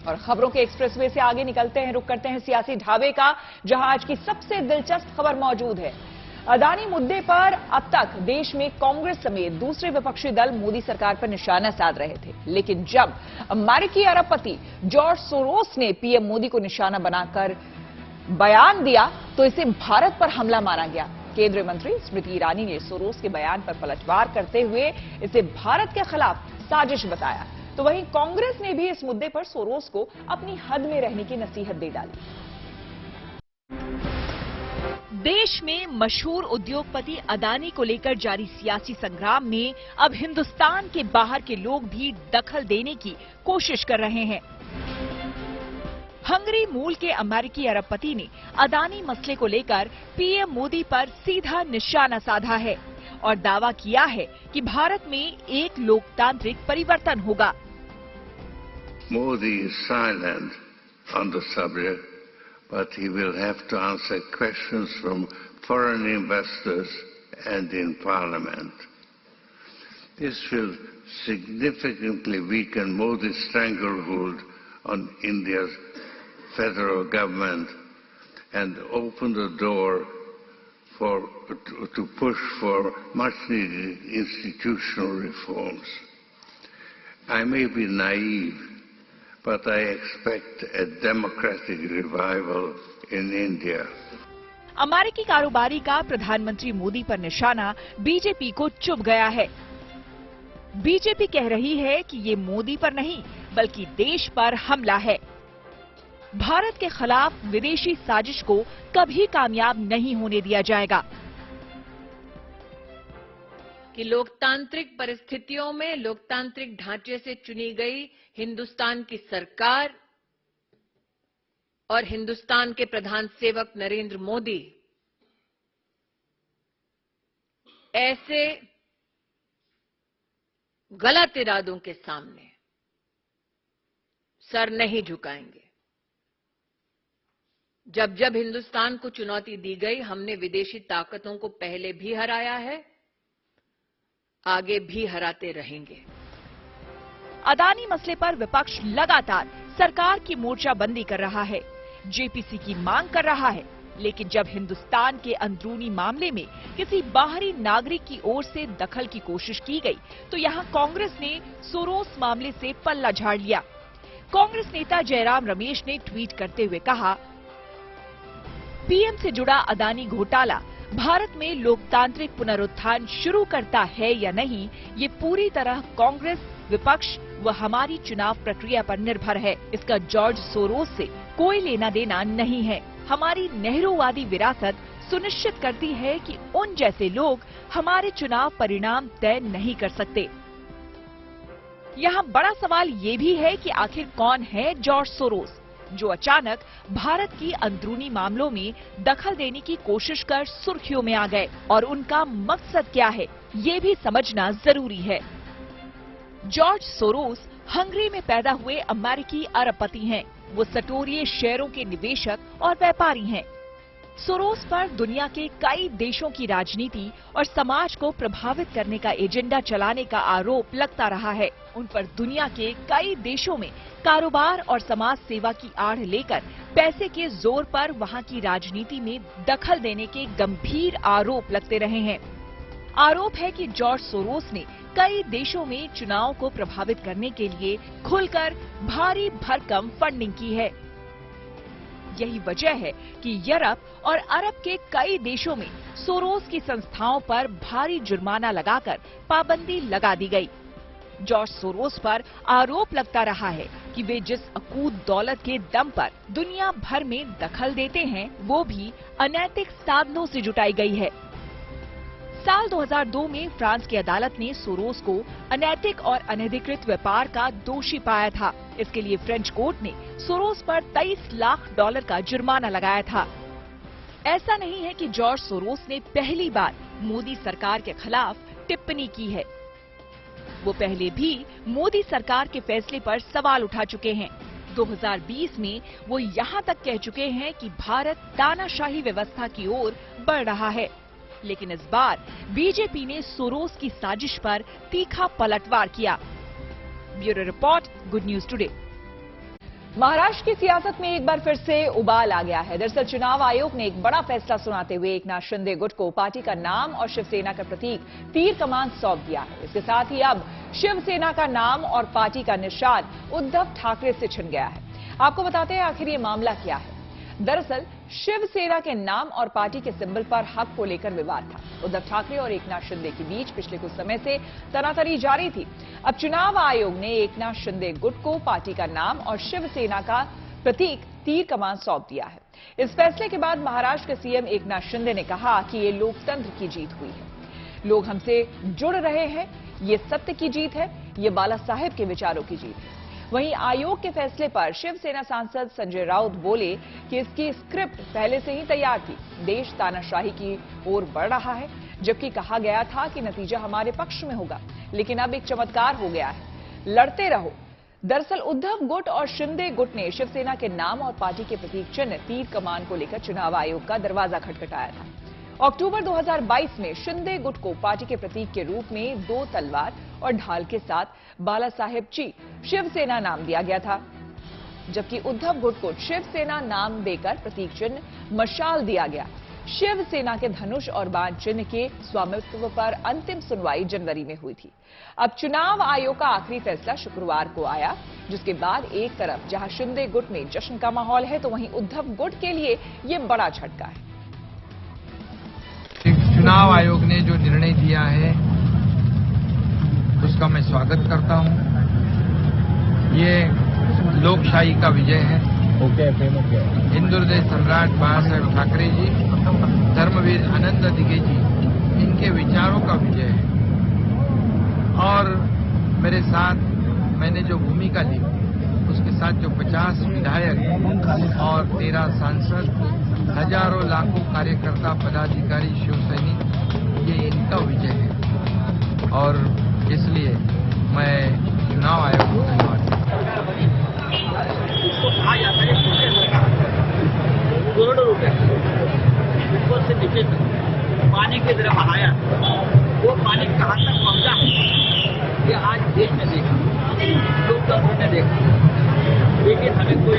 और खबरों के एक्सप्रेसवे से आगे निकलते हैं, रुक करते हैं सियासी ढाबे का, जहां आज की सबसे दिलचस्प खबर मौजूद है। अदानी मुद्दे पर अब तक देश में कांग्रेस समेत दूसरे विपक्षी दल मोदी सरकार पर निशाना साध रहे थे, लेकिन जब अमेरिकी अरबपति जॉर्ज सोरोस ने पीएम मोदी को निशाना बनाकर बयान दिया तो इसे भारत पर हमला माना गया। केंद्रीय मंत्री स्मृति ईरानी ने सोरोस के बयान पर पलटवार करते हुए इसे भारत के खिलाफ साजिश बताया। तो वहीं कांग्रेस ने भी इस मुद्दे पर सोरोस को अपनी हद में रहने की नसीहत दे डाली। देश में मशहूर उद्योगपति अदानी को लेकर जारी सियासी संग्राम में अब हिंदुस्तान के बाहर के लोग भी दखल देने की कोशिश कर रहे हैं। हंगरी मूल के अमेरिकी अरबपति ने अदानी मसले को लेकर पीएम मोदी पर सीधा निशाना साधा है और दावा किया है कि भारत में एक लोकतांत्रिक परिवर्तन होगा। Modi is silent on the subject, but he will have to answer questions from foreign investors and in Parliament. This will significantly weaken Modi's stranglehold on India's federal government and open the door to push for much-needed institutional reforms. I may be naive, but I expect a democratic revival in India. अमेरिकी कारोबारी का प्रधानमंत्री मोदी पर निशाना BJP को चुभ गया है। बीजेपी कह रही है कि ये मोदी पर नहीं बल्कि देश पर हमला है। भारत के खिलाफ विदेशी साजिश को कभी कामयाब नहीं होने दिया जाएगा। कि लोकतांत्रिक परिस्थितियों में लोकतांत्रिक ढांचे से चुनी गई हिंदुस्तान की सरकार और हिंदुस्तान के प्रधान सेवक नरेंद्र मोदी ऐसे गलत इरादों के सामने सर नहीं झुकाएंगे। जब जब हिंदुस्तान को चुनौती दी गई, हमने विदेशी ताकतों को पहले भी हराया है, आगे भी हराते रहेंगे। अदानी मसले पर विपक्ष लगातार सरकार की मोर्चाबंदी कर रहा है, जेपीसी की मांग कर रहा है, लेकिन जब हिंदुस्तान के अंदरूनी मामले में किसी बाहरी नागरिक की ओर से दखल की कोशिश की गई तो यहां कांग्रेस ने सोरोस मामले से पल्ला झाड़ लिया। कांग्रेस नेता जयराम रमेश ने ट्वीट करते हुए कहा, पीएम से जुड़ा अदानी घोटाला भारत में लोकतांत्रिक पुनरुत्थान शुरू करता है या नहीं, ये पूरी तरह कांग्रेस, विपक्ष व हमारी चुनाव प्रक्रिया पर निर्भर है। इसका जॉर्ज सोरोस से कोई लेना देना नहीं है। हमारी नेहरूवादी विरासत सुनिश्चित करती है कि उन जैसे लोग हमारे चुनाव परिणाम तय नहीं कर सकते। यहाँ बड़ा सवाल ये भी है कि आखिर कौन है जॉर्ज सोरोस, जो अचानक भारत की अंदरूनी मामलों में दखल देने की कोशिश कर सुर्खियों में आ गए, और उनका मकसद क्या है ये भी समझना जरूरी है। जॉर्ज सोरोस हंगरी में पैदा हुए अमेरिकी अरबपति हैं। वो सटोरिये शेयरों के निवेशक और व्यापारी हैं। सोरोस पर दुनिया के कई देशों की राजनीति और समाज को प्रभावित करने का एजेंडा चलाने का आरोप लगता रहा है। उन पर दुनिया के कई देशों में कारोबार और समाज सेवा की आड़ लेकर पैसे के जोर पर वहां की राजनीति में दखल देने के गंभीर आरोप लगते रहे हैं। आरोप है कि जॉर्ज सोरोस ने कई देशों में चुनाव को प्रभावित करने के लिए खुलकर भारी भरकम फंडिंग की है। यही वजह है कि यूरोप और अरब के कई देशों में सोरोस की संस्थाओं पर भारी जुर्माना लगाकर पाबंदी लगा दी गई। जॉर्ज सोरोस पर आरोप लगता रहा है कि वे जिस अकूत दौलत के दम पर दुनिया भर में दखल देते हैं, वो भी अनैतिक साधनों से जुटाई गई है। साल 2002 में फ्रांस की अदालत ने सोरोस को अनैतिक और अनधिकृत व्यापार का दोषी पाया था। इसके लिए फ्रेंच कोर्ट ने सोरोस पर $23 लाख का जुर्माना लगाया था। ऐसा नहीं है कि जॉर्ज सोरोस ने पहली बार मोदी सरकार के खिलाफ टिप्पणी की है। वो पहले भी मोदी सरकार के फैसले पर सवाल उठा चुके हैं। 2020 में वो यहाँ तक कह चुके हैं कि भारत तानाशाही व्यवस्था की ओर बढ़ रहा है। लेकिन इस बार बीजेपी ने सोरोस की साजिश पर तीखा पलटवार किया। Bureau report, good news today. Maharashtra की सियासत में एक बार फिर से उबाल आ गया है। दरअसल चुनाव आयोग ने एक बड़ा फैसला सुनाते हुए एकनाथ शिंदे गुट को पार्टी का नाम और शिवसेना का प्रतीक तीर कमान सौंप दिया है। इसके साथ ही अब शिवसेना का नाम और पार्टी का निशान उद्धव ठाकरे से छिन गया है। आपको बताते हैं आखिर ये मामला क्या है। दरअसल शिवसेना के नाम और पार्टी के सिंबल पर हक को लेकर विवाद था। उद्धव ठाकरे और एकनाथ शिंदे के बीच पिछले कुछ समय से तनातनी जारी थी। अब चुनाव आयोग ने एकनाथ शिंदे गुट को पार्टी का नाम और शिवसेना का प्रतीक तीर कमान सौंप दिया है। इस फैसले के बाद महाराष्ट्र के सीएम एकनाथ शिंदे ने कहा कि ये लोकतंत्र की जीत हुई है, लोग हमसे जुड़ रहे हैं, ये सत्य की जीत है, ये बाला साहेब के विचारों की जीत है। वहीं आयोग के फैसले पर शिवसेना सांसद संजय राउत बोले कि इसकी स्क्रिप्ट पहले से ही तैयार थी, देश तानाशाही की ओर बढ़ रहा है, जबकि कहा गया था कि नतीजा हमारे पक्ष में होगा, लेकिन अब एक चमत्कार हो गया है, लड़ते रहो। दरअसल उद्धव गुट और शिंदे गुट ने शिवसेना के नाम और पार्टी के प्रतीक चिन्ह तीर कमान को लेकर चुनाव आयोग का दरवाजा खटखटाया था। अक्टूबर 2022 में शिंदे गुट को पार्टी के प्रतीक के रूप में 2 तलवार और ढाल के साथ बाला साहेब ची शिवसेना नाम दिया गया था, जबकि उद्धव गुट को शिवसेना नाम देकर प्रतीक चिन्ह मशाल दिया गया। शिवसेना के धनुष और बाण चिन्ह के स्वामित्व पर अंतिम सुनवाई जनवरी में हुई थी। अब चुनाव आयोग का आखिरी फैसला शुक्रवार को आया, जिसके बाद एक तरफ जहां शिंदे गुट में जश्न का माहौल है, तो वहीं उद्धव गुट के लिए ये बड़ा झटका है। चुनाव आयोग ने जो निर्णय दिया है उसका मैं स्वागत करता हूं। ये लोकशाही का विजय है। हिंदू हृदय सम्राट बाला साहेब ठाकरे जी, धर्मवीर आनंद दिघे जी, इनके विचारों का विजय है। और मेरे साथ मैंने जो भूमिका ली, उसके साथ जो 50 विधायक और 13 सांसद, हजारों लाखों कार्यकर्ता, पदाधिकारी, शिवसैनिक, ये इनका विजय है। और इसलिए मैं चुनाव आयोग को धन्यवाद देता हूं। करोड़ों रुपए ऊपर से नीचे तक पानी की तरह बहाया, वो पानी कहाँ तक पहुंचा ये आज देश ने देखा, लोकतंत्र ने देखा, लेकिन हमें कोई